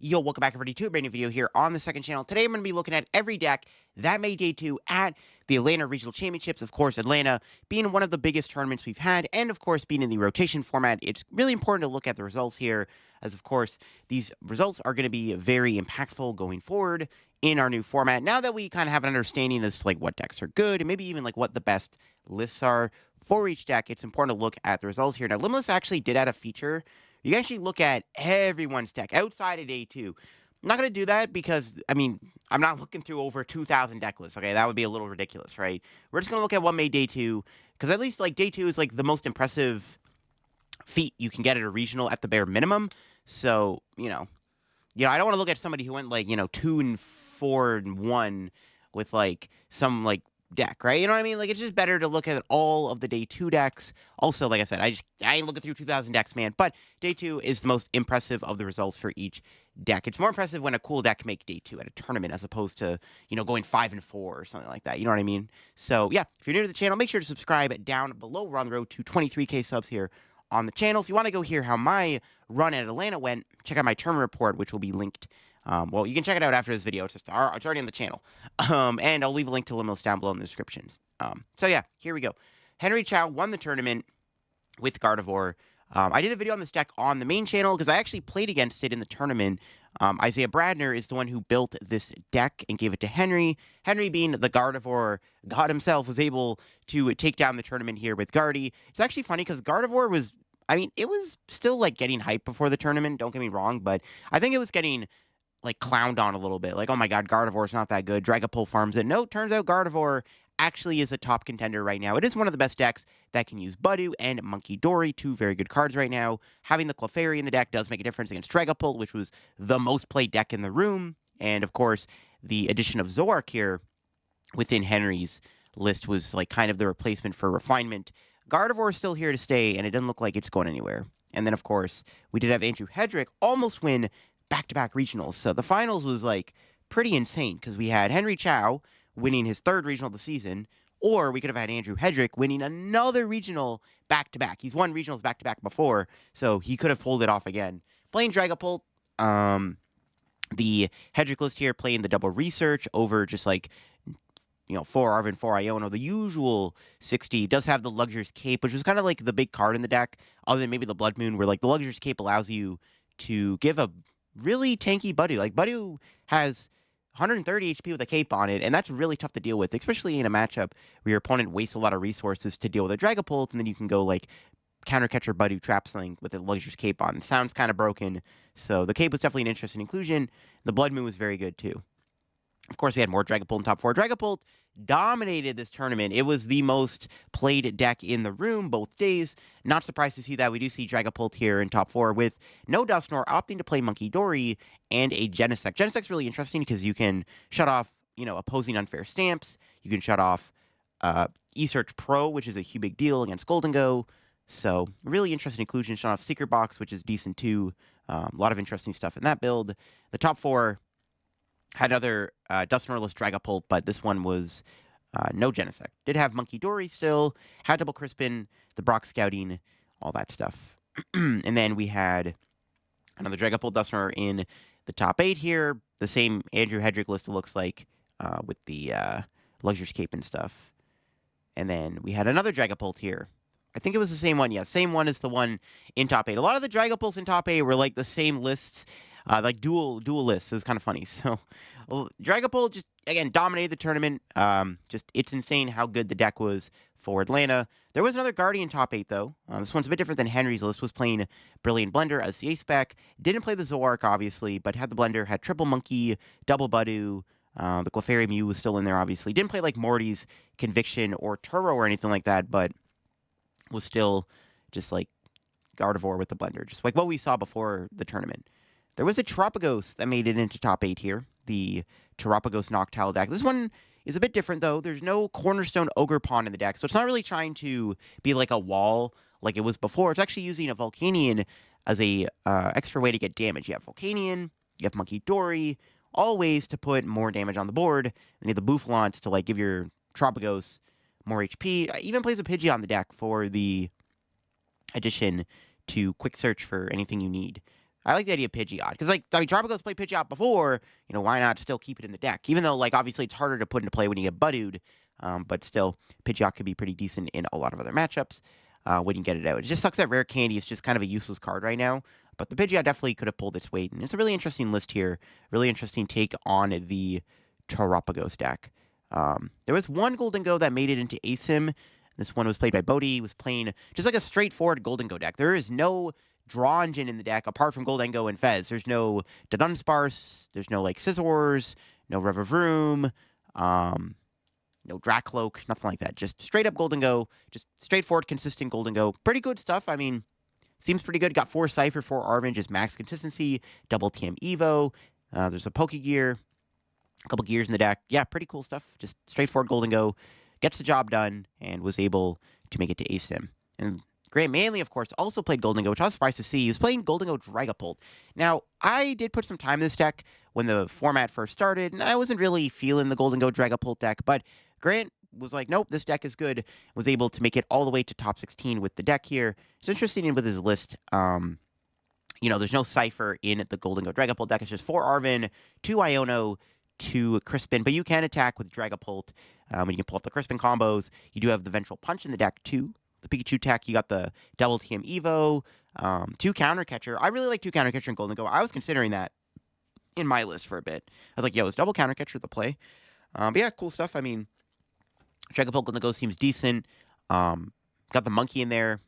Yo, welcome back everybody to a brand new video here on the second channel. Today I'm going to be looking at every deck that made day 2 at the Atlanta Regional Championships. Of course, Atlanta being one of the biggest tournaments we've had, and of course being in the rotation format, it's really important to look at the results here, as of course these results are going to be very impactful going forward in our new format. Now that we kind of have an understanding as to like what decks are good, and maybe even like what the best lists are for each deck, it's important to look at the results here. Now, Limitless actually did add a feature. You can actually look at everyone's deck outside of day 2. I'm not going to do that because, I mean, I'm not looking through over 2,000 deck lists, okay? That would be a little ridiculous, right? We're just going to look at what made day 2, because at least, like, day 2 is, like, the most impressive feat you can get at a regional at the bare minimum. So, I don't want to look at somebody who went, like, 2 and 4 and 1 with, like, some, like, deck, right? You know what I mean? Like, it's just better to look at all of the day 2 decks. Also, like I said, I ain't looking through 2,000 decks, man. But day 2 is the most impressive of the results for each deck. It's more impressive when a cool deck make day 2 at a tournament as opposed to, going 5 and 4 or something like that. You know what I mean? So, yeah, if you're new to the channel, make sure to subscribe down below. We're on the road to 23K subs here on the channel. If you want to go hear how my run at Atlanta went, check out my tournament report, which will be linked. Well, you can check it out after this video. It's already on the channel. And I'll leave a link to Limitless down below in the descriptions. So yeah, here we go. Henry Chow won the tournament with Gardevoir. I did a video on this deck on the main channel because I actually played against it in the tournament. Isaiah Bradner is the one who built this deck and gave it to Henry. Henry, being the Gardevoir god himself, was able to take down the tournament here with Gardy. It's actually funny because Gardevoir was, I mean, it was still like getting hype before the tournament, don't get me wrong, but I think it was getting like clowned on a little bit. Like, oh my god, Gardevoir's not that good. Dragapult farms it. No, turns out Gardevoir actually is a top contender right now. It is one of the best decks that can use Budew and Monkey Dory, two very good cards right now. Having the Clefairy in the deck does make a difference against Dragapult, which was the most played deck in the room. And of course, the addition of Zoroark here within Henry's list was like kind of the replacement for Refinement. Gardevoir is still here to stay, and it doesn't look like it's going anywhere. And then, of course, we did have Andrew Hedrick almost win back-to-back regionals. So the finals was, like, pretty insane because we had Henry Chow winning his third regional of the season, or we could have had Andrew Hedrick winning another regional back-to-back. He's won regionals back-to-back before, so he could have pulled it off again. Playing Dragapult, the Hedrick list here playing the double research over just, like, 4 Arvin, 4 Iono, the usual 60. Does have the Luxurious Cape, which was kind of like the big card in the deck, other than maybe the Blood Moon, where, like, the Luxurious Cape allows you to give a really tanky Budew. Like, Budew has 130 HP with a cape on it, and that's really tough to deal with, especially in a matchup where your opponent wastes a lot of resources to deal with a Dragapult, and then you can go, like, Counter Catcher Budew Trap Sling with a Luxurious Cape on. It sounds kind of broken, so the cape was definitely an interesting inclusion. The Blood Moon was very good, too. Of course, we had more Dragapult in top 4. Dragapult dominated this tournament. It was the most played deck in the room both days. Not surprised to see that. We do see Dragapult here in top 4 with no Dusknoir opting to play Monkey Dory and a Genesect. Genesect's really interesting because you can shut off, opposing unfair stamps. You can shut off eSearch Pro, which is a huge big deal against Golden Go. So, really interesting inclusion. Shut off Secret Box, which is decent too. A lot of interesting stuff in that build. The top 4 had other Dusknoirless Dragapult, but this one was no Genesect. Did have Monkey Dory still, had Double Crispin, the Brock Scouting, all that stuff. And then we had another Dragapult Dusknoir in the top 8 here. The same Andrew Hedrick list, it looks like, with the Luxurious Cape and stuff. And then we had another Dragapult here. I think it was the same one. Yeah, same one as the one in top 8. A lot of the Dragapults in top 8 were like the same lists, like dual lists. It was kind of funny. So, Dragapult just, again, dominated the tournament. Just, it's insane how good the deck was for Atlanta. There was another Guardian top 8, though. This one's a bit different than Henry's list. Was playing Brilliant Blender as the ace-spec. Didn't play the Zoroark, obviously, but had the Blender, had Triple Monkey, Double Budew. The Clefairy Mew was still in there, obviously. Didn't play, like, Morty's Conviction or Turo or anything like that, but was still just, like, Gardevoir with the Blender. Just like what we saw before the tournament. There was a Terapagos that made it into top 8 here. The Terapagos Noctowl deck. This one is a bit different, though. There's no Cornerstone Ogre Pawn in the deck, so it's not really trying to be like a wall like it was before. It's actually using a Volcanion as a extra way to get damage. You have Volcanion, you have Monkey Dory, all ways to put more damage on the board. And you have the Bouffalants to, like, give your Terapagos more HP. Even plays a Pidgey on the deck for the addition to quick search for anything you need. I like the idea of Pidgeot. Because, like, I mean, Tropicals played Pidgeot before, why not still keep it in the deck? Even though, like, obviously it's harder to put into play when you get Buddooed, but still, Pidgeot could be pretty decent in a lot of other matchups when you get it out. It just sucks that Rare Candy is just kind of a useless card right now, but the Pidgeot definitely could have pulled its weight, and it's a really interesting list here. Really interesting take on the Terapagos deck. There was one Golden Go that made it into ASIM. This one was played by Bodhi. He was playing just like a straightforward Golden Go deck. There is no draw engine in the deck apart from Golden Go and Fez. There's no Dunsparce. There's no like Scizors. No Revavroom. No Dracloak. Nothing like that. Just straight up Golden Go. Just straightforward, consistent Golden Go. Pretty good stuff. I mean, seems pretty good. Got 4 Cypher, 4 Arven, just max consistency. Double TM Evo. There's a Pokegear. A couple gears in the deck. Yeah, pretty cool stuff. Just straightforward Golden Go. Gets the job done and was able to make it to ASIM. And Grant Manley, of course, also played Golden Go, which I was surprised to see. He was playing Golden Go Dragapult. Now, I did put some time in this deck when the format first started, and I wasn't really feeling the Golden Go Dragapult deck, but Grant was like, nope, this deck is good. Was able to make it all the way to top 16 with the deck here. It's interesting with his list. There's no Cypher in the Golden Go Dragapult deck. It's just 4 Arven, 2 Iono, 2 Crispin, but you can attack with Dragapult. When you can pull up the Crispin combos. You do have the Ventral Punch in the deck, too. The Pikachu tech, you got the Double TM Evo, 2 Counter Catcher. I really like 2 Counter Catcher in Golden Go. I was considering that in my list for a bit. I was like, is Double Counter Catcher the play? But yeah, cool stuff. I mean, Dragapult Golden Go seems decent. Got the Monkey in there.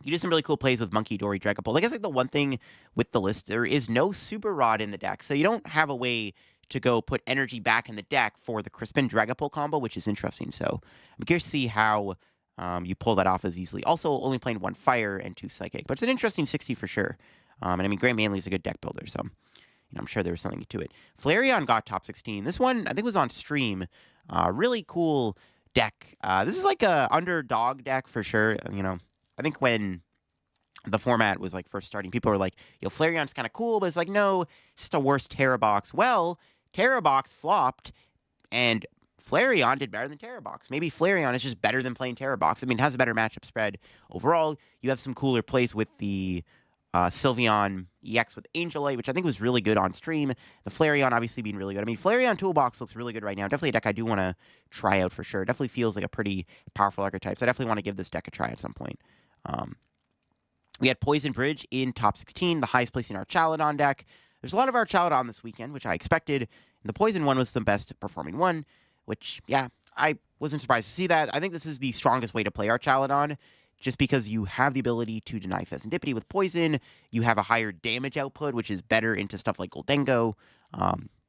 You do some really cool plays with Monkey, Dory, Dragapult. I guess like the one thing with the list, there is no Super Rod in the deck, so you don't have a way to go put energy back in the deck for the Crispin Dragapult combo, which is interesting. So I'm curious to see how you pull that off as easily. Also, only playing 1 Fire and 2 Psychic, but it's an interesting 60 for sure. And I mean, Grant Manley is a good deck builder, so I'm sure there was something to it. Flareon got top 16. This one, I think, was on stream. Really cool deck. This is like a underdog deck for sure. I think when the format was like first starting, people were like, Flareon's kind of cool, but it's like, no, it's just a worse Terrabox. Well, Terrabox flopped, and Flareon did better than Terrabox. Maybe Flareon is just better than playing Terrabox. I mean, it has a better matchup spread. Overall, you have some cooler plays with the Sylveon EX with Angelite, which I think was really good on stream. The Flareon obviously being really good. I mean, Flareon Toolbox looks really good right now. Definitely a deck I do want to try out for sure. Definitely feels like a pretty powerful archetype, so I definitely want to give this deck a try at some point. We had Poison Bridge in top 16, the highest place in our Chaladon deck. There's a lot of our Chaladon this weekend, which I expected. And the Poison one was the best performing one, which, yeah, I wasn't surprised to see that. I think this is the strongest way to play our Chaladon, just because you have the ability to deny Pheasantipity with Poison. You have a higher damage output, which is better into stuff like Goldengo.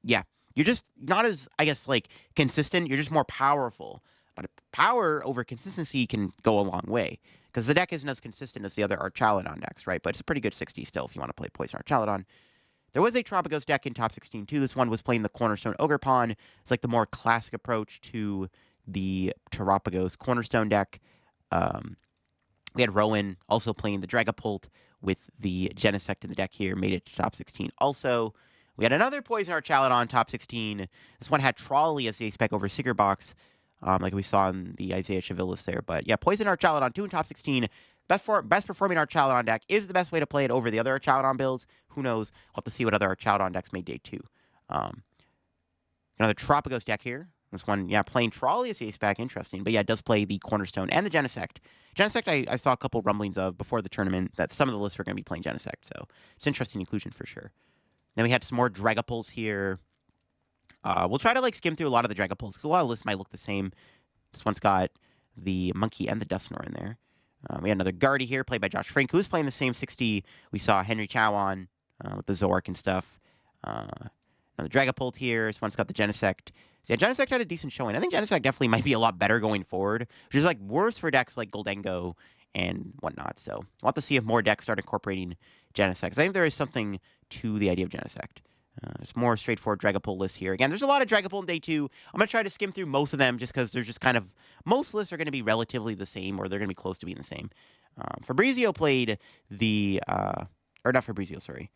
Yeah, you're just not as, I guess, like, consistent. You're just more powerful. But power over consistency can go a long way, because the deck isn't as consistent as the other Archaladon decks, right? But it's a pretty good 60 still if you want to play Poison Archaladon. There was a Tropicos deck in top 16 too. This one was playing the Cornerstone Ogerpon. It's like the more classic approach to the Tropicos Cornerstone deck. We had Rowan also playing the Dragapult with the Genesect in the deck here. Made it to top 16 also. We had another Poison Archaladon top 16. This one had Trolley as the spec over Sigurbox, like we saw in the Isaiah Chavilis there. But yeah, Poison Archaladon 2 in top 16. Best performing Archaladon deck is the best way to play it over the other Archaladon builds. Who knows? We'll have to see what other Archaladon decks made day 2. Another Tropicos deck here. This one, yeah, playing Trolley as the ace back. Interesting. But yeah, it does play the Cornerstone and the Genesect. Genesect, I saw a couple rumblings of before the tournament that some of the lists were going to be playing Genesect. So it's interesting inclusion for sure. Then we had some more Dragapults here. We'll try to like skim through a lot of the Dragapults because a lot of lists might look the same. This one's got the Monkey and the Dusknoir in there. We had another Guardy here, played by Josh Frank, who's playing the same 60 we saw Henry Chow on with the Zork and stuff. Another Dragapult here. This one's got the Genesect. So yeah, Genesect had a decent showing. I think Genesect definitely might be a lot better going forward, which is like worse for decks like Goldengo and whatnot. So we'll have to see if more decks start incorporating Genesect. I think there is something to the idea of Genesect. It's more straightforward Dragapult list here. Again, there's a lot of Dragapult in day 2. I'm going to try to skim through most of them just because there's just kind of... Most lists are going to be relatively the same, or they're going to be close to being the same. Fabrizio played the... or not Fabrizio, sorry.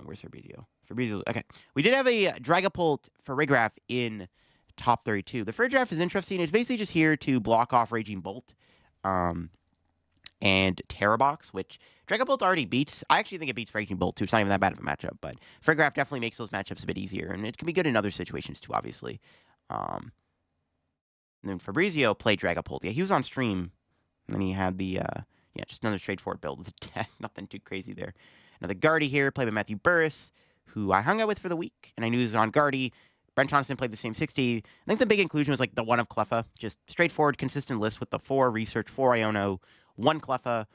Where's Fabrizio? Fabrizio... Okay. We did have a Dragapult Farigiraf in top 32. The Farigiraf is interesting. It's basically just here to block off Raging Bolt. and Terrabox, which Dragapult already beats. I actually think it beats Raging Bolt, too. It's not even that bad of a matchup, but Farigiraf definitely makes those matchups a bit easier, and it can be good in other situations, too, obviously. And then Fabrizio played Dragapult. Yeah, he was on stream, and then he had the, yeah, just another straightforward build with nothing too crazy there. Another Guardy here, played by Matthew Burris, who I hung out with for the week, and I knew he was on Guardy. Brent Johnson played the same 60. I think the big inclusion was like the 1 of Cleffa. Just straightforward, consistent list with the 4 Research, 4 Iono, 1 Cleffa.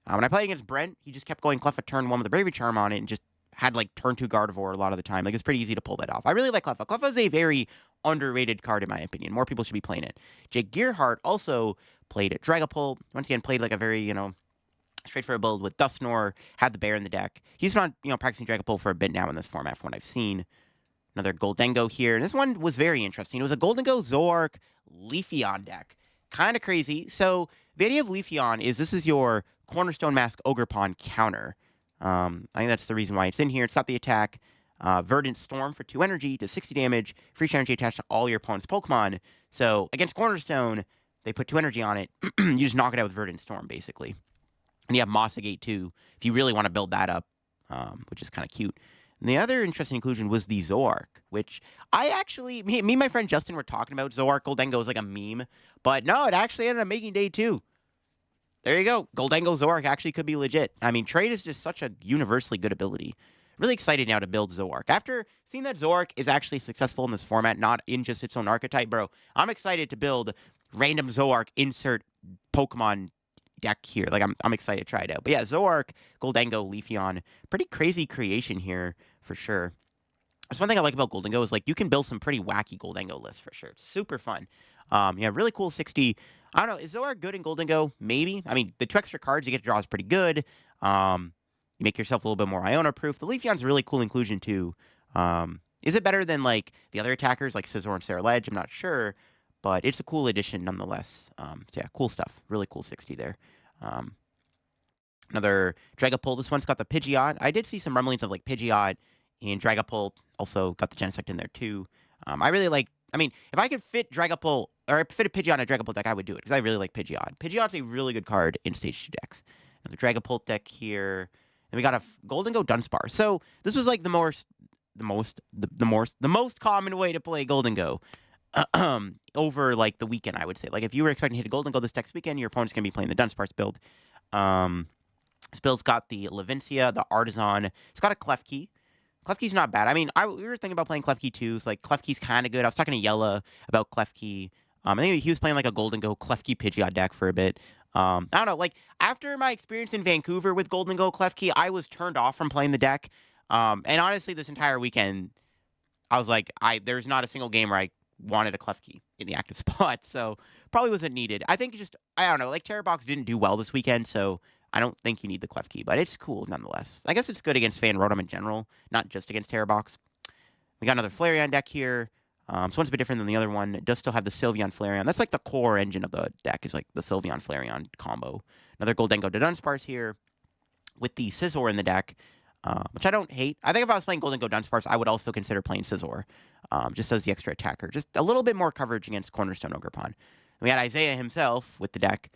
When I played against Brent, he just kept going Cleffa turn 1 with a Bravery Charm on it and just had like turn 2 Gardevoir a lot of the time. Like it's pretty easy to pull that off. I really like Cleffa. Cleffa is a very underrated card in my opinion. More people should be playing it. Jake Gearhart also played at Dragapult. Once again, played like a very, straightforward build with Dusknoir, had the bear in the deck. He's been, practicing Dragapult for a bit now in this format from what I've seen. Another Goldengo here. And this one was very interesting. It was a Goldengo Zoroark Leafeon deck. Kind of crazy. So the idea of Leafeon is this is your Cornerstone Mask Ogerpon counter. I think that's the reason why it's in here. It's got the attack, Verdant Storm for 2 energy, does 60 damage, free energy attached to all your opponent's Pokemon. So against Cornerstone, they put 2 energy on it. You just knock it out with Verdant Storm, basically. And you have Mossagate, too, if you really want to build that up, which is kind of cute. And the other interesting inclusion was the Zoroark, which I actually, me and my friend Justin were talking about Zoroark Goldengo as like a meme, but no, it actually ended up making day 2. There you go. Goldengo Zoroark actually could be legit. I mean, Trade is just such a universally good ability. Really excited now to build Zoroark. After seeing that Zoroark is actually successful in this format, not in just its own archetype, bro, I'm excited to build random Zoroark insert Pokemon deck here. Like, I'm excited to try it out. But yeah, Zoroark, Goldengo, Leafeon, pretty crazy creation here for sure. That's one thing I like about Goldengo is like you can build some pretty wacky Goldengo lists for sure. It's super fun. Yeah, really cool 60. I don't know, is Zoroark good in Goldengo? Maybe. I mean, the 2 extra cards you get to draw is pretty good. You make yourself a little bit more Iono proof. The Leafeon's a really cool inclusion too. Is it better than like the other attackers like Scizor and Sarah Ledge? I'm not sure, but it's a cool addition nonetheless. So yeah, cool stuff. Really cool 60 there. Another Dragapult. This one's got the Pidgeot. I did see some rumblings of like Pidgeot and Dragapult. Also got the Genesect in there too. I really like. I mean, if I could fit Dragapult or fit a Pidgeot in a Dragapult deck, I would do it because I really like Pidgeot. Pidgeot's a really good card in Stage 2 decks. Another Dragapult deck here. And we got a Goldengo Dunsparce. So this was like the most common way to play Goldengo over like the weekend, I would say. Like if you were expecting to hit a Goldengo this next weekend, your opponent's gonna be playing the Dunsparce build. This build's got the Lavincia, the Artisan. It's got a Klefki. Klefki's not bad. I mean, we were thinking about playing Klefki too. So like Klefki's kind of good. I was talking to Yella about Klefki. I think he was playing like a Goldengo Klefki Pidgeot deck for a bit. I don't know. Like after my experience in Vancouver with Goldengo Klefki, I was turned off from playing the deck. And honestly, this entire weekend, I was like, there's not a single game where I wanted a Klefki in the active spot. So probably wasn't needed. I think I don't know. Like Terrabox didn't do well this weekend, so I don't think you need the Klefki, but it's cool nonetheless. I guess it's good against Fan Rotom in general, not just against Terrabox. We got another Flareon deck here. This one's a bit different than the other one. It does still have the Sylveon Flareon. That's like the core engine of the deck is like the Sylveon Flareon combo. Another Goldengo Dunsparce here with the Scizor in the deck, which I don't hate. I think if I was playing Goldengo Dunsparce, I would also consider playing Scizor, just as the extra attacker. Just a little bit more coverage against Cornerstone Ogerpon. We had Isaiah himself with the deck.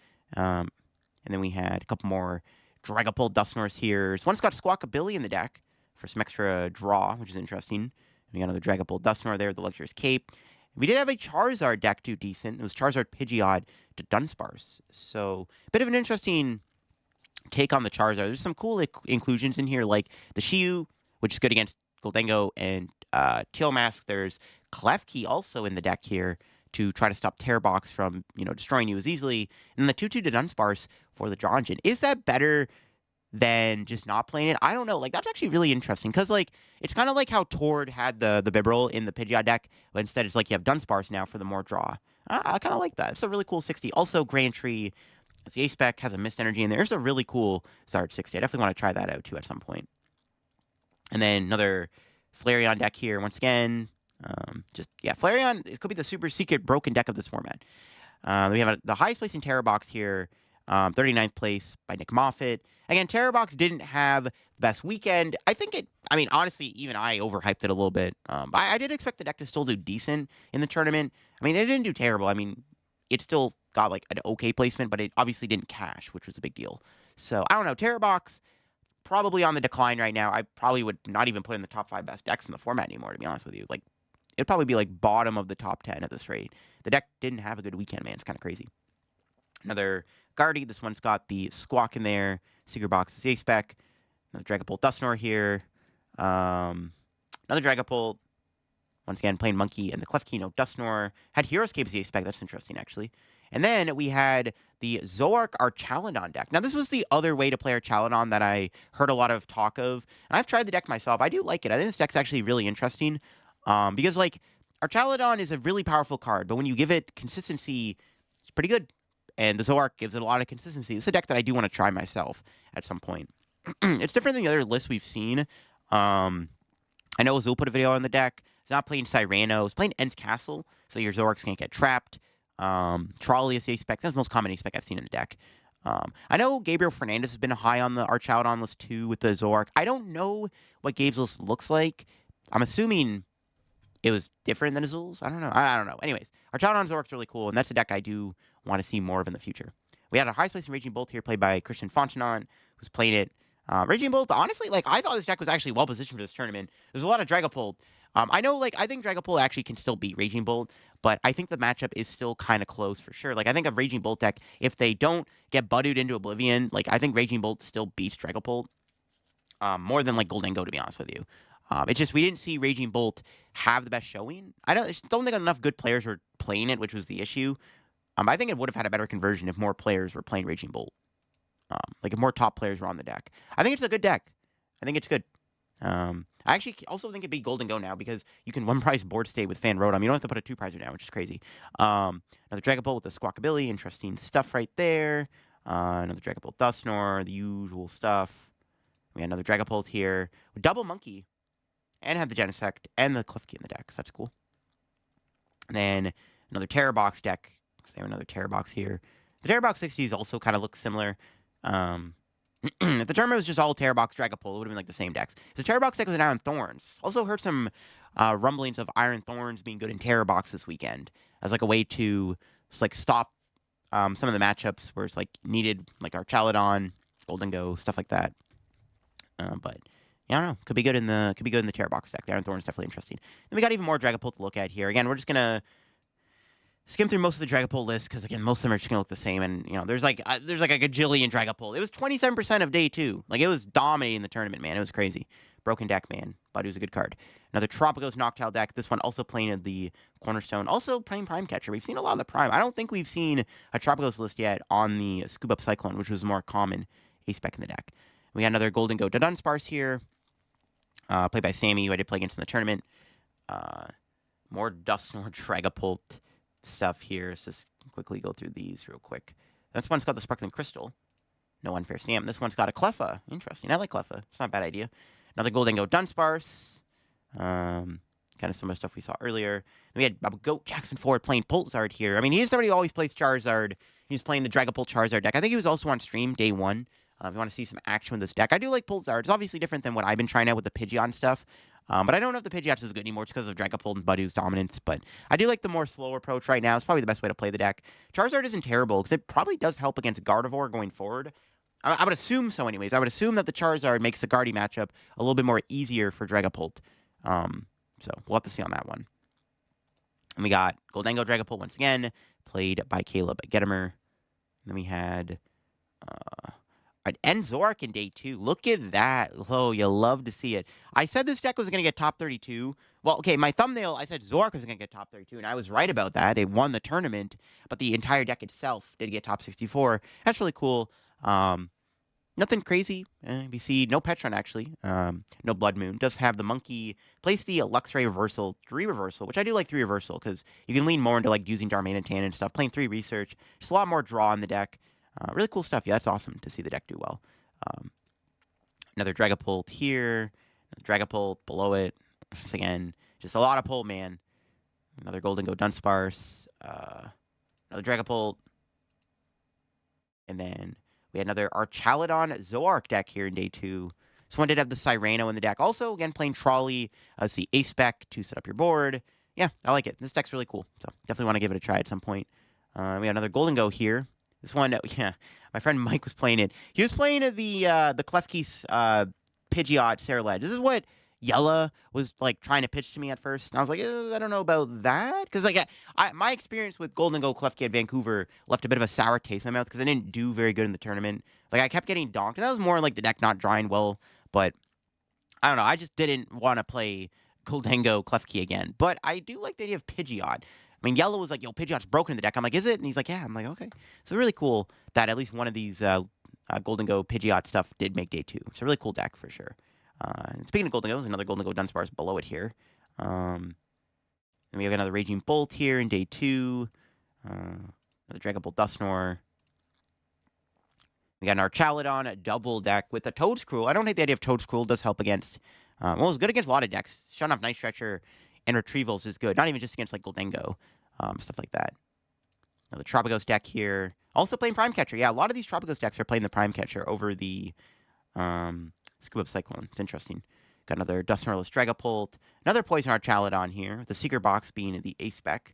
And then we had a couple more Dragapult Dusknoirs here. This one's got Squawkabilly in the deck for some extra draw, which is interesting. We got another Dragapult Dusknoir there, the Luxurious Cape. We did have a Charizard deck too, decent. It was Charizard Pidgeot to Dunsparce. So, a bit of an interesting take on the Charizard. There's some cool inclusions in here, like the Shiyu, which is good against Goldengo and Teal Mask. There's Klefki also in the deck here to try to stop Terrabox from, destroying you as easily. And the 2-2 to Dunsparce for the draw engine. Is that better than just not playing it? I don't know. Like, that's actually really interesting because, like, it's kind of like how Tord had the Bibarel in the Pidgeot deck, but instead it's like you have Dunsparce now for the more draw. I kind of like that. It's a really cool 60. Also, Grand Tree, the Ace Spec has a Mist Energy in there. It's a really cool Zard 60. I definitely want to try that out, too, at some point. And then another Flareon deck here. Once again, Flareon, it could be the super secret broken deck of this format. We have the highest place in Terrabox here, 39th place by Nick Moffitt. Again, Terrabox didn't have the best weekend. Honestly, even I overhyped it a little bit. I did expect the deck to still do decent in the tournament. I mean, it didn't do terrible. I mean, it still got like an okay placement, but it obviously didn't cash, which was a big deal. So I don't know. Terror Box probably on the decline right now. I probably would not even put in the top 5 best decks in the format anymore, to be honest with you. Like, it'd probably be like bottom of the top 10 at this rate. The deck didn't have a good weekend, man. It's kind of crazy. Another Guardy. This one's got the Squawk in there. Secret Box is A-Spec. Another Dragapult Dusknoir here. Another Dragapult. Once again, playing Monkey and the Klefkino Dusknoir. Had Heroescape as the A-Spec. That's interesting, actually. And then we had the Zoroark Archaludon deck. Now, this was the other way to play Archaludon that I heard a lot of talk of. And I've tried the deck myself. I do like it. I think this deck's actually really interesting. Because, like, Archaludon is a really powerful card. But when you give it consistency, it's pretty good. And the Zoroark gives it a lot of consistency. It's a deck that I do want to try myself at some point. It's different than the other lists we've seen. I know Azul put a video on the deck. It's not playing Cyrano. It's playing End's Castle, so your Zoroark's can't get trapped. Trolley is the A-Spec. That's the most common A-Spec I've seen in the deck. I know Gabriel Fernandez has been high on the Archaludon list too with the Zoroark. I don't know what Gabe's list looks like. I'm assuming it was different than Azul's. I don't know. I don't know. Anyways, Archaludon Zoroark's really cool, and that's a deck I do want to see more of in the future. We had a high space and Raging Bolt here played by Christian Fontenon, who's played it. Raging Bolt, honestly, like, I thought this deck was actually well positioned for this tournament. There's a lot of Dragapult. I know, like, I think Dragapult actually can still beat Raging Bolt, but I think the matchup is still kind of close for sure. Like, I think a Raging Bolt deck, if they don't get Budded into Oblivion, like, I think Raging Bolt still beats Dragapult more than, like, Goldengo, to be honest with you. It's just we didn't see Raging Bolt have the best showing. I don't think enough good players were playing it, which was the issue. I think it would have had a better conversion if more players were playing Raging Bolt. Like, if more top players were on the deck. I think it's a good deck. I think it's good. I actually also think it'd be Goldengo now because you can one-price board state with Fan Rotom. You don't have to put a two-pricer down, which is crazy. Another Dragapult with the Squawkabilly. Interesting stuff right there. Another Dragapult Dusknoir. The usual stuff. We had another Dragapult here. Double Monkey. And had the Genesect and the Klefki in the deck. So that's cool. And then another Terror Box deck. So they have another Terror Box here. The Terror Box 60s also kind of look similar. If the tournament was just all Terror Box Dragapult, it would have been like the same decks. The Terror Box deck was an Iron Thorns. Also heard some rumblings of Iron Thorns being good in Terror Box this weekend as like a way to just, like, stop some of the matchups where it's like needed, like Archaludon, Goldengo, stuff like that. But yeah, I don't know. Could be good in the Terror Box deck. The Iron Thorn is definitely interesting. Then we got even more Dragapult to look at here. Again, we're just gonna skim through most of the Dragapult list because, again, most of them are just gonna look the same. And, you know, there's like a gajillion Dragapult. It was 27% of day 2. Like, it was dominating the tournament, man. It was crazy. Broken deck, man. But it was a good card. Another Tropicos Noctowl deck. This one also playing in the Cornerstone. Also playing Prime Catcher. We've seen a lot of the Prime. I don't think we've seen a Tropicos list yet on the Scoop Up Cyclone, which was more common A-Spec in the deck. We got another Goldengo Dunsparce here. Played by Sammy, who I did play against in the tournament. More Dusknoir Dragapult stuff here. Let's just quickly go through these real quick. This one's got the Sparkling Crystal. No Unfair Stamp. This one's got a Cleffa. Interesting. I like Cleffa. It's not a bad idea. Another Goldengo Dunsparce. Kind of some of the stuff we saw earlier. And we had Goat Jackson Ford playing Poltzard here. I mean, he's somebody who always plays Charizard. He's playing the Dragapult Charizard deck. I think he was also on stream day 1. If you want to see some action with this deck. I do like Poltzard. It's obviously different than what I've been trying out with the Pidgeot stuff. But I don't know if the Pidgeot's is good anymore just because of Dragapult and Buddoo's dominance. But I do like the more slow approach right now. It's probably the best way to play the deck. Charizard isn't terrible because it probably does help against Gardevoir going forward. I would assume so anyways. I would assume that the Charizard makes the Guardy matchup a little bit more easier for Dragapult. So we'll have to see on that one. And we got Goldengo Dragapult once again, played by Caleb Gedimer. Then we had and Zoroark in day 2. Look at that. Oh, you'll love to see it. I said this deck was going to get top 32. Well, okay, my thumbnail, I said Zoroark was going to get top 32, and I was right about that. It won the tournament, but the entire deck itself did get top 64. That's really cool. Nothing crazy. NBC, no Petron, actually. No Blood Moon. Does have the Monkey. Place the Luxray Reversal, 3 Reversal, which I do like 3 Reversal, because you can lean more into, like, using Darmanitan and stuff. Playing 3 Research. Just a lot more draw in the deck. Really cool stuff. Yeah, that's awesome to see the deck do well. Another Dragapult here. Another Dragapult below it. Once again, just a lot of pull, man. Another Goldengo Dunsparce. Another Dragapult. And then we had another Archaludon Zoroark deck here in day 2. This one did have the Cyrano in the deck. Also, again, playing Trolley as the A-Spec to set up your board. Yeah, I like it. This deck's really cool. So definitely want to give it a try at some point. We got another Golden Go here. This one, yeah, my friend Mike was playing it. He was playing the Klefki's Pidgeot Sarah Ledge. This is what Yella was like trying to pitch to me at first. And I was like, I don't know about that. Because like my experience with Golden Go Klefki at Vancouver left a bit of a sour taste in my mouth because I didn't do very good in the tournament. Like I kept getting donked. And that was more like the deck not drawing well. But I don't know. I just didn't want to play Goldengo Klefki again. But I do like the idea of Pidgeot. I mean, Yellow was like, yo, Pidgeot's broken in the deck. I'm like, is it? And he's like, yeah. I'm like, okay. So really cool that at least one of these Golden Go Pidgeot stuff did make day 2. It's a really cool deck for sure. Speaking of Golden Go, there's another Golden Go Dunsparce below it here. Then we have another Raging Bolt here in day 2. Another Dragon Bolt Dusknoir. We got an Archaludon, a double deck with a Toedscruel. I don't hate the idea of Toedscruel. Does help against... well, it's good against a lot of decks. Showing off Night Stretcher and Retrievals is good. Not even just against like Goldengo. Stuff like that. Now the Tropicos deck here. Also playing Prime Catcher. Yeah, a lot of these Tropicos decks are playing the Prime Catcher over the Scoop Up Cyclone. It's interesting. Got another Dusknoirless Dragapult. Another Poison Archaludon here. The Secret Box being the A-Spec.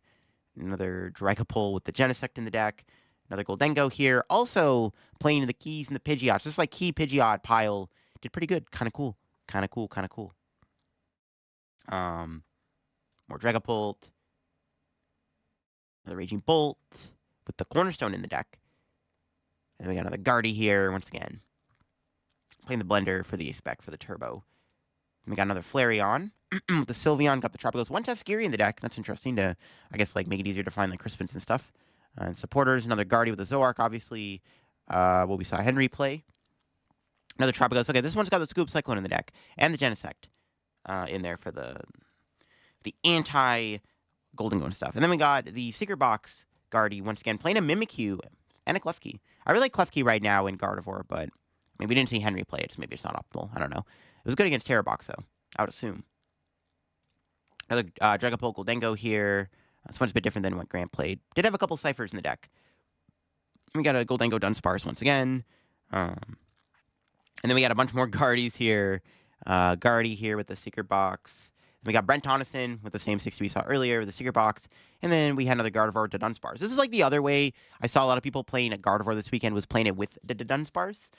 Another Dragapult with the Genesect in the deck. Another Goldengo here. Also playing the keys and the Pidgeots. Just like key Pidgeot pile. Did pretty good. Kind of cool. Kind of cool. Kind of cool. More Dragapult. Another Raging Bolt with the Cornerstone in the deck. And we got another Guardy here once again. Playing the Blender for the A-Spec for the Turbo. And we got another Flareon with the Sylveon. Got the Tropicals. One Tuskegee in the deck. That's interesting to, I guess, like make it easier to find like Crispins and stuff. And supporters, another Guardy with a Zoroark, obviously. What we saw Henry play. Another Tropicos. Okay, this one's got the Scoop Cyclone in the deck. And the Genesect in there for the anti-Goldengo and stuff. And then we got the Secret Box Guardy, once again, playing a Mimikyu and a Klefki. I really like Klefki right now in Gardevoir, but I mean, we didn't see Henry play it, so maybe it's not optimal. I don't know. It was good against Terrabox, though, I would assume. Another Dragapult Goldengo here. This one's a bit different than what Grant played. Did have a couple Ciphers in the deck. We got a Goldengo Dunsparce once again. And then we got a bunch more Guardies here. Guardy here with the Secret Box. Then we got Brent Tonneson with the same 60 we saw earlier with the Secret Box. And then we had another Gardevoir to Dunsparce. This is like the other way I saw a lot of people playing at Gardevoir this weekend was playing it with the Dunsparce.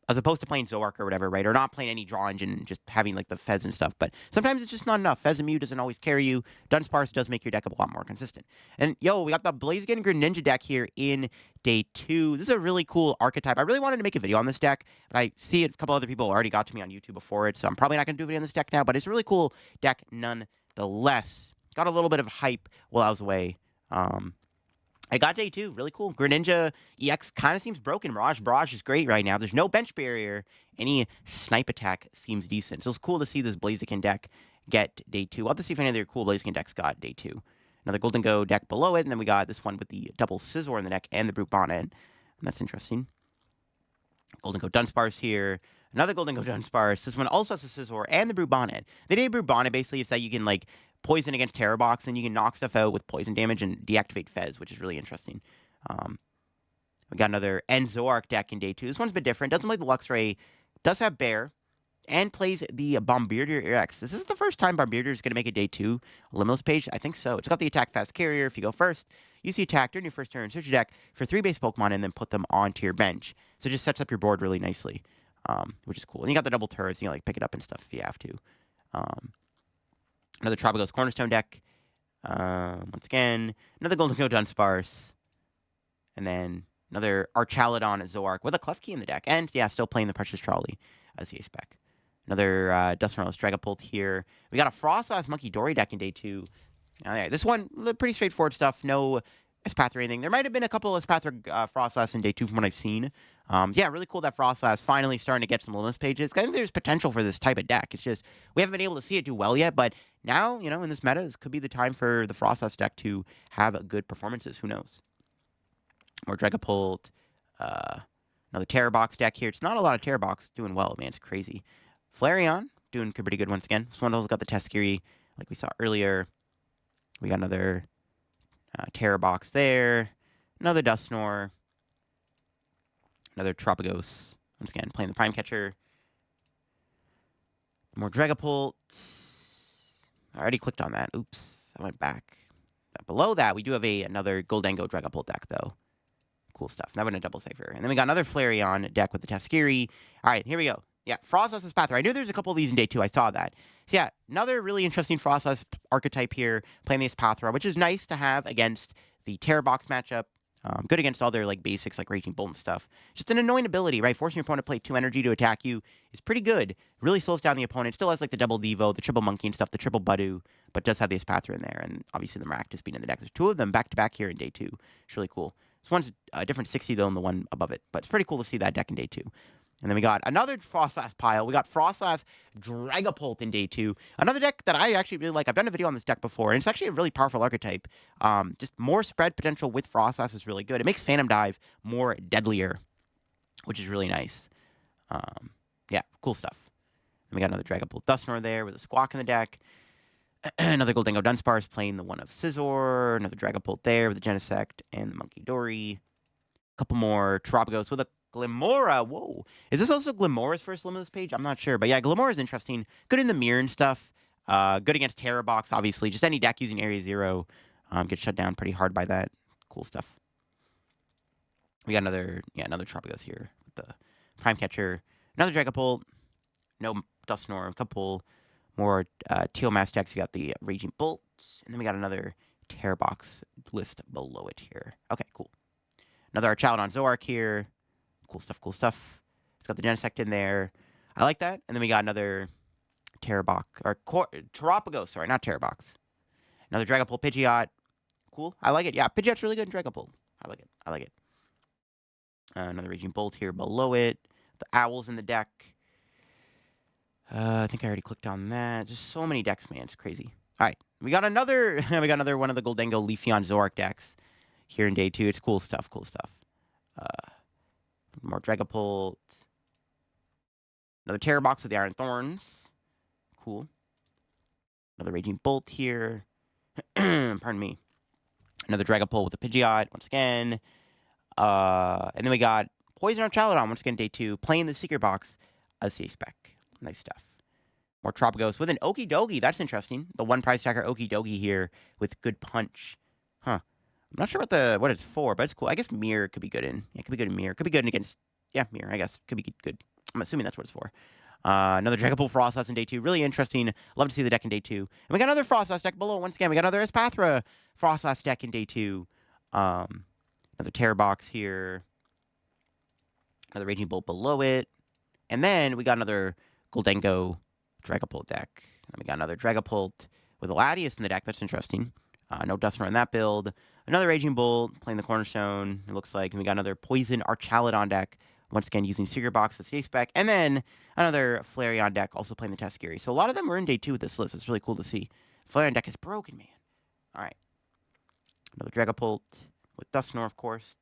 As opposed to playing Zoroark or whatever, right? Or not playing any draw engine, just having like the Fez and stuff. But sometimes it's just not enough. Fez and Mew doesn't always carry you. Dunsparce does make your deck a lot more consistent. And yo, we got the Blaziken Greninja deck here in day 2. This is a really cool archetype. I really wanted to make a video on this deck, but I see a couple other people already got to me on YouTube before it, so I'm probably not going to do a video on this deck now, but it's a really cool deck nonetheless. Got a little bit of hype while I was away. I got day 2. Really cool. Greninja EX kind of seems broken. Mirage Barrage is great right now. There's no bench barrier. Any snipe attack seems decent. So it's cool to see this Blaziken deck get day 2. We'll have to see if any other cool Blaziken decks got day 2. Another Goldengo deck below it. And then we got this one with the double Scizor in the deck and the Brute Bonnet. And that's interesting. Goldengo Dunsparce here. Another Goldengo Dunsparce. This one also has a Scizor and the Brute Bonnet. The idea of Brute Bonnet basically is that you can like poison against Terrabox, and you can knock stuff out with poison damage and deactivate Fez, which is really interesting. We got another Zoroark deck in day 2. This one's a bit different. Doesn't play the Luxray. Does have Bear. And plays the Bombirdier EX. This is the first time Bombirdier is going to make a day 2 Limitless page. I think so. It's got the Attack Fast Carrier. If you go first, use the attack during your first turn, search your deck for 3 base Pokemon, and then put them onto your bench. So it just sets up your board really nicely, which is cool. And you got the double turrets. You can like pick it up and stuff if you have to. Another Tropicos Cornerstone deck. Once again, another Goldengo Dunsparce. And then another Archaludon Zoroark with a Klefki in the deck. And, yeah, still playing the Precious Trolley as the A-Spec. Another Dusknoirless Dragapult here. We got a Frostlass Monkey Dory deck in day 2. This one, pretty straightforward stuff. No Espath or anything. There might have been a couple of Espath or Frostlass in day 2 from what I've seen. Yeah, really cool that Frostlass finally starting to get some Limitless pages. I think there's potential for this type of deck. It's just, we haven't been able to see it do well yet, but now, you know, in this meta, this could be the time for the Frostlass deck to have good performances. Who knows? More Dragapult. Another Terrabox deck here. It's not a lot of Terrabox doing well, man. It's crazy. Flareon doing pretty good once again. This one has got the Tuskegee, like we saw earlier. We got another Terrabox there. Another Dusknoir. Another Tropicos. Once again, playing the Prime Catcher. More Dragapult. I already clicked on that. Oops. I went back. below that, we do have another Goldengo Dragapult deck, though. Cool stuff. That went a double safer. And then we got another Flareon deck with the Taskiri. All right, here we go. Yeah, Frostlass's Pathra. I knew there's a couple of these in day 2. I saw that. So yeah, another really interesting Frostlass archetype here, playing the Espathra, which is nice to have against the Terror Box matchup. Good against all their like basics like Raging Bolt and stuff. Just an annoying ability, right? Forcing your opponent to play 2 energy to attack you is pretty good. Really slows down the opponent. Still has like the double Devo, the triple Monkey and stuff, the triple Budu, but does have the Espathra in there. And obviously the Maractus being in the deck. There's 2 of them back to back here in day 2. It's really cool. This one's a different 60 though than the one above it, but it's pretty cool to see that deck in day 2. And then we got another Frostlass pile. We got Frostlass Dragapult in day 2. Another deck that I actually really like. I've done a video on this deck before, and it's actually a really powerful archetype. Just more spread potential with Frostlass is really good. It makes Phantom Dive more deadlier, which is really nice. Yeah, cool stuff. And we got another Dragapult Dusknoir there with a Squawk in the deck. Another Goldengo Dunsparce playing the one of Scizor. Another Dragapult there with the Genesect and the Monkey Dory. A couple more Terapagos with a Glimmora. Whoa. Is this also Glimmora's first limit of this page? I'm not sure. But yeah, Glimmora is interesting. Good in the mirror and stuff. Good against Terror Box, obviously. Just any deck using Area 0 gets shut down pretty hard by that. Cool stuff. We got another Terapagos here with the Prime Catcher. Another Dragapult. No Dusknoir. A couple more Teal Mass decks. We got the Raging Bolt. And then we got another Terror Box list below it here. Okay, cool. Another Archaludon Zoark here. Cool stuff, cool stuff. It's got the Genesect in there. I like that. And then we got another Terrorbox, or Terapagos, sorry, not Terrorbox. Another Dragapult Pidgeot. Cool. I like it. Yeah, Pidgeot's really good in Dragapult. I like it. I like it. Another Raging Bolt here below it. The Owls in the deck. I think I already clicked on that. Just so many decks, man. It's crazy. All right. We got another one of the Goldengo Leafeon Zoark decks here in day 2. It's cool stuff, cool stuff. More Dragapult. Another Terror Box with the Iron Thorns. Cool. Another Raging Bolt here. Pardon me. Another Dragapult with a Pidgeot once again. And then we got Poison Archaludon once again day 2. Playing the Secret Box as a spec. Nice stuff. More Terapagos with an Okidogi. That's interesting. The one price tracker Okidogi here with good punch. Huh. I'm not sure what it's for, but it's cool. I guess Mirror could be good in. Yeah, it could be good in Mirror. Could be good against. Yeah, Mirror, I guess. Could be good. I'm assuming that's what it's for. Another Dragapult Frostlass in day 2. Really interesting. Love to see the deck in day 2. And we got another Frostlass deck below. Once again, we got another Espathra Frostlass deck in day 2. Another Terror Box here. Another Raging Bolt below it. And then we got another Goldengo Dragapult deck. And we got another Dragapult with a Latias in the deck. That's interesting. No Dusknoir in that build. Another Raging Bolt playing the Cornerstone, it looks like. And we got another Poison Archaludon deck. Once again, using Secret Box as the spec. And then another Flareon deck, also playing the Taskiri. So a lot of them were in day 2 with this list. It's really cool to see. Flareon deck is broken, man. All right. Another Dragapult with Dusknoir, of course.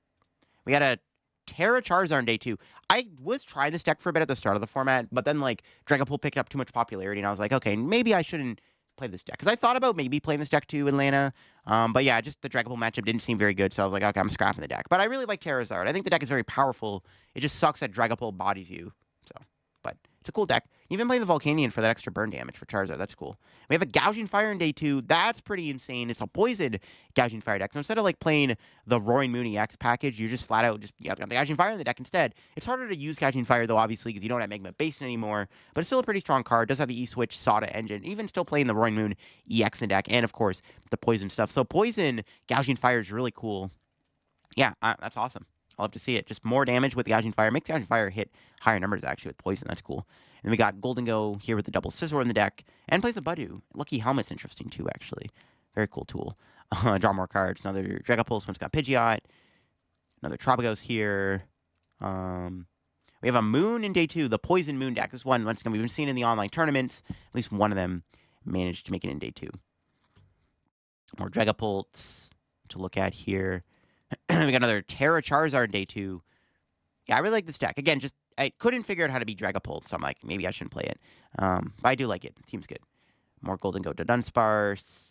We got a Terra Charizard in day 2. I was trying this deck for a bit at the start of the format, but then, like, Dragapult picked up too much popularity, and I was like, okay, maybe I shouldn't play this deck. Because I thought about maybe playing this deck too in Atlanta. But yeah, just the Dragapult matchup didn't seem very good, so I was like, okay, I'm scrapping the deck. But I really like Charizard. I think the deck is very powerful. It just sucks that Dragapult bodies you. So, but it's a cool deck. You even play the Volcanion for that extra burn damage for Charizard. That's cool. We have a Gouging Fire in day 2. That's pretty insane. It's a poison Gouging Fire deck. So instead of like playing the Roaring Moon EX package, you just flat out got the Gouging Fire in the deck instead. It's harder to use Gouging Fire though, obviously, because you don't have Magma Basin anymore. But it's still a pretty strong card. It does have the E-Switch, Sada engine. Even still playing the Roaring Moon EX in the deck, and of course the poison stuff. So poison Gouging Fire is really cool. Yeah, that's awesome. I'll have to see it. Just more damage with the Gouging Fire. Makes Gouging Fire hit higher numbers actually with poison. That's cool. And then we got Goldengo here with the double Scizor in the deck. And plays a Budu. Lucky Helmet's interesting too, actually. Very cool tool. Draw more cards. Another Dragapult. One's got Pidgeot. Another Terapagos here. We have a Moon in day 2. The Poison Moon deck. This one, once again, we've been seeing in the online tournaments. At least one of them managed to make it in day 2. More Dragapults to look at here. We got another Terra Charizard in day 2. Yeah, I really like this deck. Again, just I couldn't figure out how to beat Dragapult, so I'm like, maybe I shouldn't play it. But I do like it. It seems good. More Goldengo Dunsparce.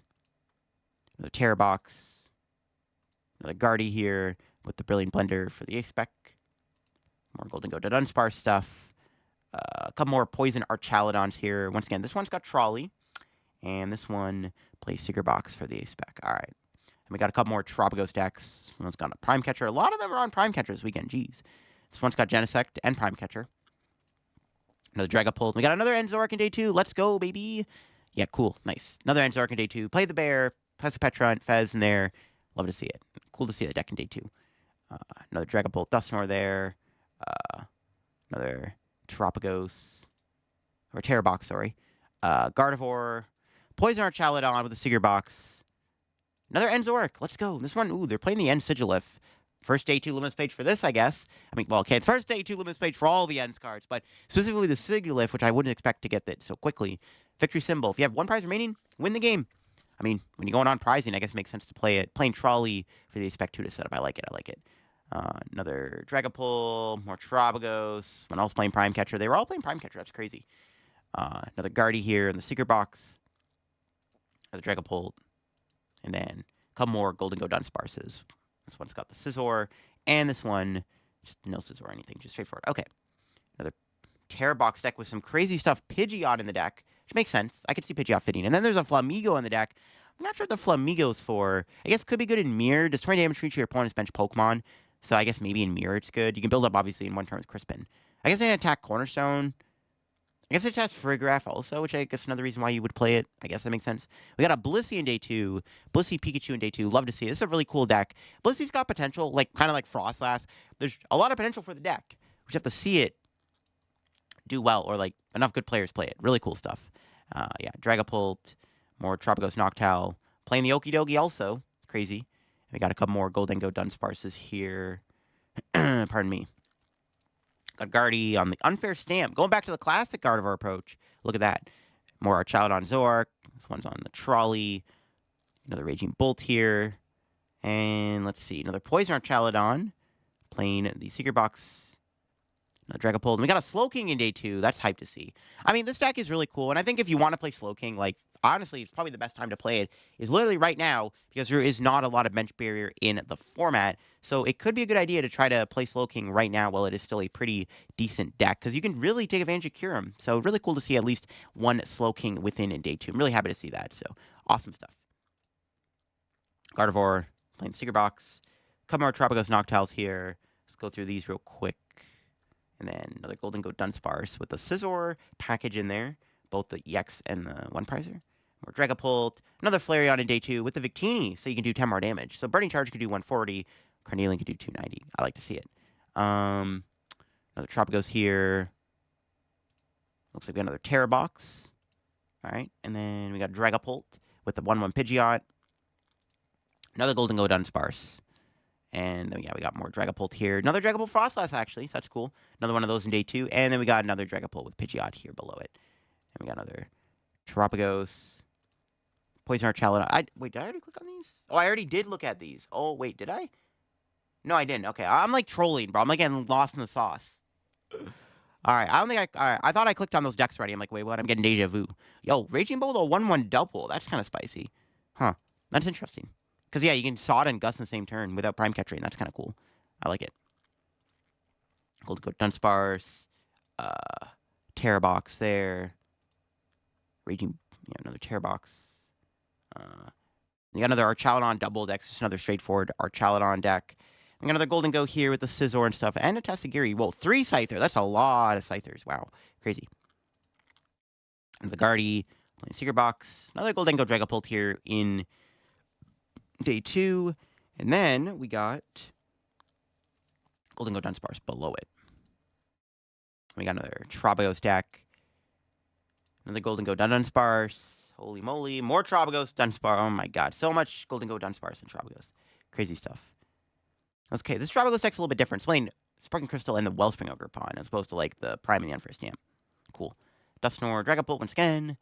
Another Terror Box. Another Guardy here with the Brilliant Blender for the A-Spec. More Goldengo Dunsparce stuff. A couple more Poison Archaludons here. Once again, this one's got Trolley. And this one plays Secret Box for the A-Spec. All right. And we got a couple more Tropicos decks. One's got a Prime Catcher. A lot of them are on Prime Catcher this weekend. Jeez. This one's got Genesect and Prime Catcher. Another Dragapult. We got another Enzork in day 2. Let's go, baby. Yeah, cool. Nice. Another Enzork in day 2. Play the bear. Press a Petra and Fez in there. Love to see it. Cool to see the deck in day 2. Another Dragapult Dusknoir there. Another Tropicos. Or Terrorbox, sorry. Gardevoir. Poison Archaludon with a Sigir Box. Another Enzork. Let's go. This one, ooh, they're playing the End Sigilif. First day 2 limits page for this, I guess. I mean, well, okay, it's first day 2 limits page for all the Ends cards, but specifically the Sigilif, which I wouldn't expect to get that so quickly. Victory Symbol. If you have 1 prize remaining, win the game. I mean, when you're going on prizing, I guess it makes sense to play it. Playing Trolley for the Spectuda setup. I like it. I like it. Another Dragapult, more Tropicos. When I was playing Prime Catcher, they were all playing Prime Catcher. That's crazy. Another Guardy here in the Secret Box. Another Dragapult. And then a couple more Golden Go Dunsparces. This one's got the Scizor. And this one, just no Scizor or anything. Just straightforward. Okay. Another Terror Box deck with some crazy stuff. Pidgeot in the deck, which makes sense. I could see Pidgeot fitting. And then there's a Flamigo in the deck. I'm not sure what the Flamigo's for. I guess could be good in Mirror. Does 20 damage reach your opponent's bench Pokemon? So I guess maybe in Mirror it's good. You can build up, obviously, in 1 turn with Crispin. I guess they can attack Cornerstone. I guess it has Frigraph also, which I guess another reason why you would play it. I guess that makes sense. We got a Blissey in day 2. Blissey Pikachu in day 2. Love to see it. This is a really cool deck. Blissey's got potential, like kind of like Frostlass. There's a lot of potential for the deck. We just have to see it do well, or like enough good players play it. Really cool stuff. Yeah, Dragapult, more Tropicos Noctowl. Playing the Okidogi also. Crazy. We got a couple more Golden Go Dunsparces here. Pardon me. Got Guardy on the Unfair Stamp. Going back to the classic Gardevoir approach. Look at that. More Archaludon Zork. This one's on the Trolley. Another Raging Bolt here. And let's see. Another Poison Archaludon. Playing the Secret Box. Another Dragapult. And we got a Slowking in day 2. That's hype to see. I mean, this deck is really cool. And I think if you want to play Slowking, like, honestly, it's probably the best time to play it is literally right now because there is not a lot of bench barrier in the format. So it could be a good idea to try to play Slowking right now while it is still a pretty decent deck because you can really take advantage of Kyurem. So really cool to see at least one Slowking within in day 2. I'm really happy to see that. So awesome stuff. Gardevoir playing Secret Box. A couple more Tropicos Noctowls here. Let's go through these real quick. And then another Golden Go Dunsparce with the Scizor package in there. Both the EX and the 1-prizer. More Dragapult. Another Flareon in day 2 with the Victini, so you can do 10 more damage. So Burning Charge could do 140. Carnelian could do 290. I like to see it. Another Tropicos here. Looks like we got another Terror Box. All right. And then we got Dragapult with the 1/1 Pidgeot. Another Golden Go Dunsparce. And then, yeah, we got more Dragapult here. Another Dragapult Frostlass, actually. So that's cool. Another one of those in day 2. And then we got another Dragapult with Pidgeot here below it. And we got another Tropicos. Poison Archaludon. Wait, did I already click on these? Oh, I already did look at these. Oh, wait, did I? No, I didn't. Okay, I'm like trolling, bro. I'm like getting lost in the sauce. All right, I don't think all right, I thought I clicked on those decks already. I'm like, wait, what? I'm getting deja vu. Yo, Raging Bull, the 1/1 double. That's kind of spicy. Huh. That's interesting. Because, yeah, you can Sod and Gust in the same turn without Prime Catching. That's kind of cool. I like it. Golden Go Dunsparce. Terror Box there. Raging, yeah, another Terror Box. You got another Archaludon double deck. Just another straightforward Archaludon deck. We got another Golden Go here with the Scizor and stuff. And a Tatsugiri. Whoa, 3 Scyther. That's a lot of Scythers. Wow. Crazy. And the Guardy. Playing Secret Box. Another Golden Go Dragapult here in day 2. And then we got Golden Go Dunsparce below it. We got another Tropicos deck. Another Golden Go Dunsparce. Holy moly. More Tropicos Dunsparce. Oh my god. So much Golden Go Dunsparce and Tropicos. Crazy stuff. Okay, this Tropicos deck's a little bit different. It's playing Sparking Crystal and the Wellspring Ogre Pawn as opposed to like the Prime and the Unfair Stamp. Cool. Dusknoir, Dragapult once again.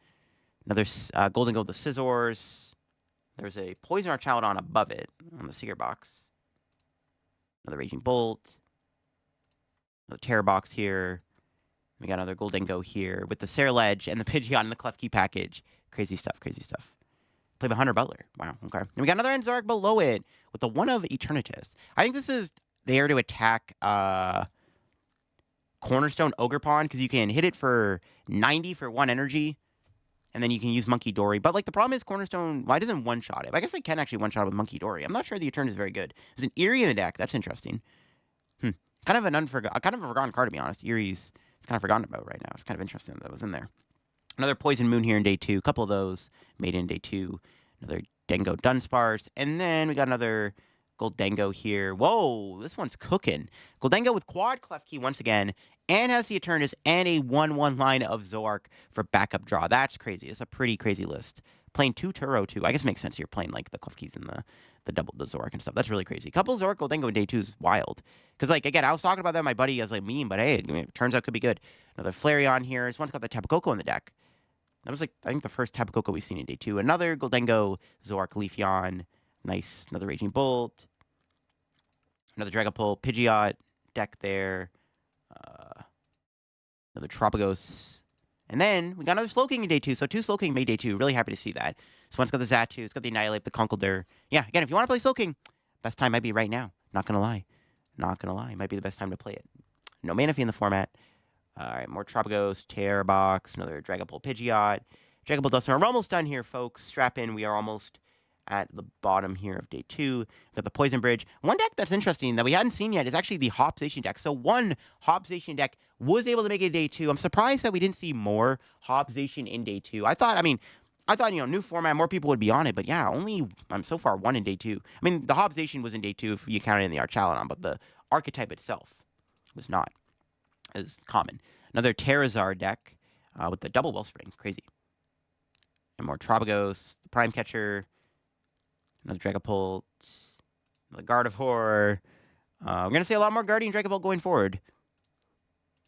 Another Golden Go the Scizors. There's a Poison Archaludon above it on the Secret Box. Another Raging Bolt. Another Terror Box here. We got another Golden Go here with the Ceruledge and the Pidgeot in the Klefki package. Crazy stuff, crazy stuff. Play by Hunter Butler. Wow, okay. And we got another Enzork below it with the one of Eternatus. I think this is there to attack Cornerstone Ogre Pawn because you can hit it for 90 for 1 energy. And then you can use Monkey Dory. But, like, the problem is Cornerstone, why doesn't one-shot it? I guess they can actually one-shot it with Monkey Dory. I'm not sure the Etern is very good. There's an Eerie in the deck. That's interesting. Kind of a forgotten card, to be honest. Eerie's kind of forgotten about right now. It's kind of interesting that was in there. Another Poison Moon here in day 2. A couple of those made in day 2. Another Dango Dunsparce. And then we got another Goldango here. Whoa, this one's cooking. Goldango with quad Klefki once again. And has the Eternus and a 1/1 line of Zoark for backup draw. That's crazy. It's a pretty crazy list. Playing 2 Turo too. I guess it makes sense. You're playing like the Klefkis and the Zoark and stuff. That's really crazy. Couple Zoark Goldango in day 2 is wild. Because, like, again, I was talking about that with my buddy as like meme, but hey, it turns out it could be good. Another Flareon here. This one's got the Tapu Koko in the deck. That was, like, I think the first Tapu Koko we've seen in day 2. Another Goldango, Zoark, Leafeon. Nice. Another Raging Bolt. Another Dragapult, Pidgeot deck there. Another Tropicos. And then we got another Slowking in day 2. So 2 Slowking made day 2. Really happy to see that. This one's got the Xatu. It's got the Annihilate, the Conkeldurr. Yeah, again, if you want to play Slowking, best time might be right now. Not going to lie. Not going to lie. It might be the best time to play it. No Manaphy in the format. All right, more Tropicos, Terrorbox, another Dragapult, Pidgeot. Dragapult Duster. We're almost done here, folks. Strap in. We are almost at the bottom here of day 2. We've got the Poison Bridge. One deck that's interesting that we hadn't seen yet is actually the Hopzation deck. So one Hopzation deck was able to make it day 2. I'm surprised that we didn't see more Hopzation in day 2. I thought, you know, new format, more people would be on it. But yeah, only, so far, 1 in day 2. I mean, the Hopzation was in day 2 if you counted in the Archaludon, but the archetype itself was not as common. Another Terrazard deck with the double Wellspring. Crazy. And more Tropicos, the Prime Catcher, another Dragapult, another Gardevoir. We're going to see a lot more Guardian Dragapult going forward.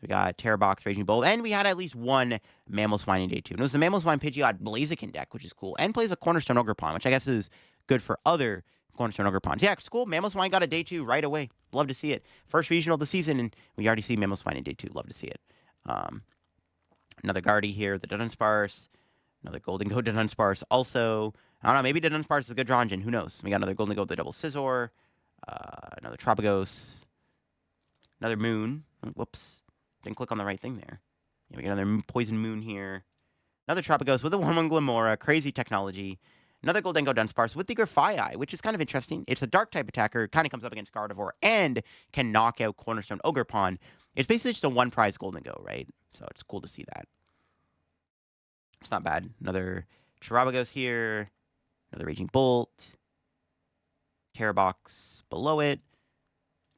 We got Terrorbox, Raging Bolt, and we had at least one Mamoswine in day 2. And it was the Mamoswine Pidgeot Blaziken deck, which is cool, and plays a Cornerstone Ogerpon, which I guess is good for other Cornerstone Ogerpons. Yeah, it's cool. Mamoswine got a day 2 right away. Love to see it. First regional of the season, and we already see Mamoswine in day 2. Love to see it. Another Guardy here, the Dunsparce. Another Goldango Dunsparce. Also, I don't know, maybe Dunsparce is a good draw engine. Who knows? We got another Goldango, the double Scizor. Another Tropicos. Another Moon. Oh, whoops. Didn't click on the right thing there. Yeah, we got another Poison Moon here. Another Tropicos with a 1/1 Glimora. Crazy technology. Another Goldango Dunsparce with the Grafaiai, which is kind of interesting. It's a Dark-type attacker. Kind of comes up against Gardevoir and can knock out Cornerstone Ogerpon. It's basically just a one-prize Goldango, right? So it's cool to see that. It's not bad. Another Terrabagos here. Another Raging Bolt. Terrorbox below it.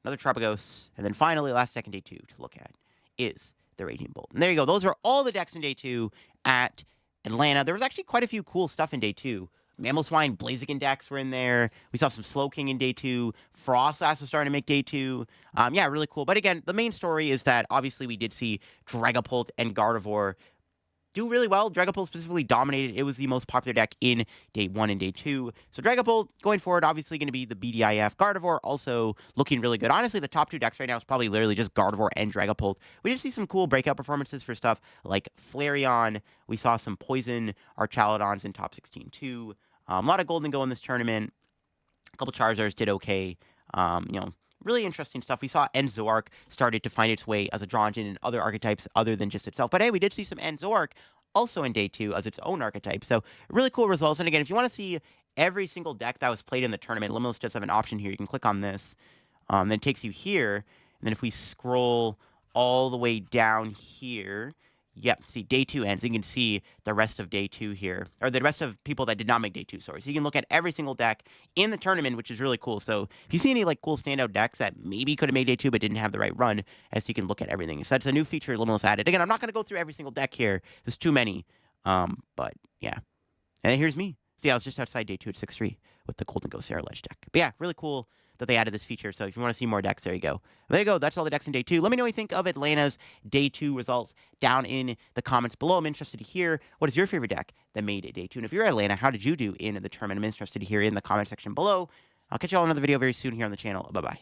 Another Tropicos. And then finally, last deck in day 2 to look at is the Raging Bolt. And there you go. Those are all the decks in day 2 at Atlanta. There was actually quite a few cool stuff in day 2. Mamoswine, Blaziken decks were in there. We saw some Slowking in day 2. Frostlass was starting to make day 2. Yeah, really cool. But again, the main story is that obviously we did see Dragapult and Gardevoir do really well. Dragapult specifically dominated. It was the most popular deck in day 1 and day 2. So Dragapult going forward, obviously going to be the BDIF. Gardevoir also looking really good. Honestly, the top 2 decks right now is probably literally just Gardevoir and Dragapult. We did see some cool breakout performances for stuff like Flareon. We saw some Poison Archaludons in top 16 too. A lot of Goldango in this tournament. A couple Charizards did okay. Really interesting stuff. We saw Zoark started to find its way as a draw engine in other archetypes other than just itself. But hey, we did see some Zoark also in day 2 as its own archetype. So really cool results. And again, if you want to see every single deck that was played in the tournament, Limitless does have an option here. You can click on this. Then it takes you here. And then if we scroll all the way down here, yep, see, day 2 ends. You can see the rest of day 2 here, or the rest of people that did not make day 2, sorry. So you can look at every single deck in the tournament, which is really cool. So if you see any, like, cool standout decks that maybe could have made day 2 but didn't have the right run, as you can look at everything. So that's a new feature Limitless added. Again, I'm not going to go through every single deck here. There's too many. But, yeah. And here's me. See, I was just outside day 2 at 6-3 with the Goldango Sarah Ledge deck. But yeah, really cool that they added this feature. So if you want to see more decks, there you go. There you go. That's all the decks in day 2. Let me know what you think of Atlanta's day 2 results down in the comments below. I'm interested to hear what is your favorite deck that made day 2. And if you're at Atlanta, how did you do in the tournament? I'm interested to hear in the comment section below. I'll catch you all in another video very soon here on the channel. Bye-bye.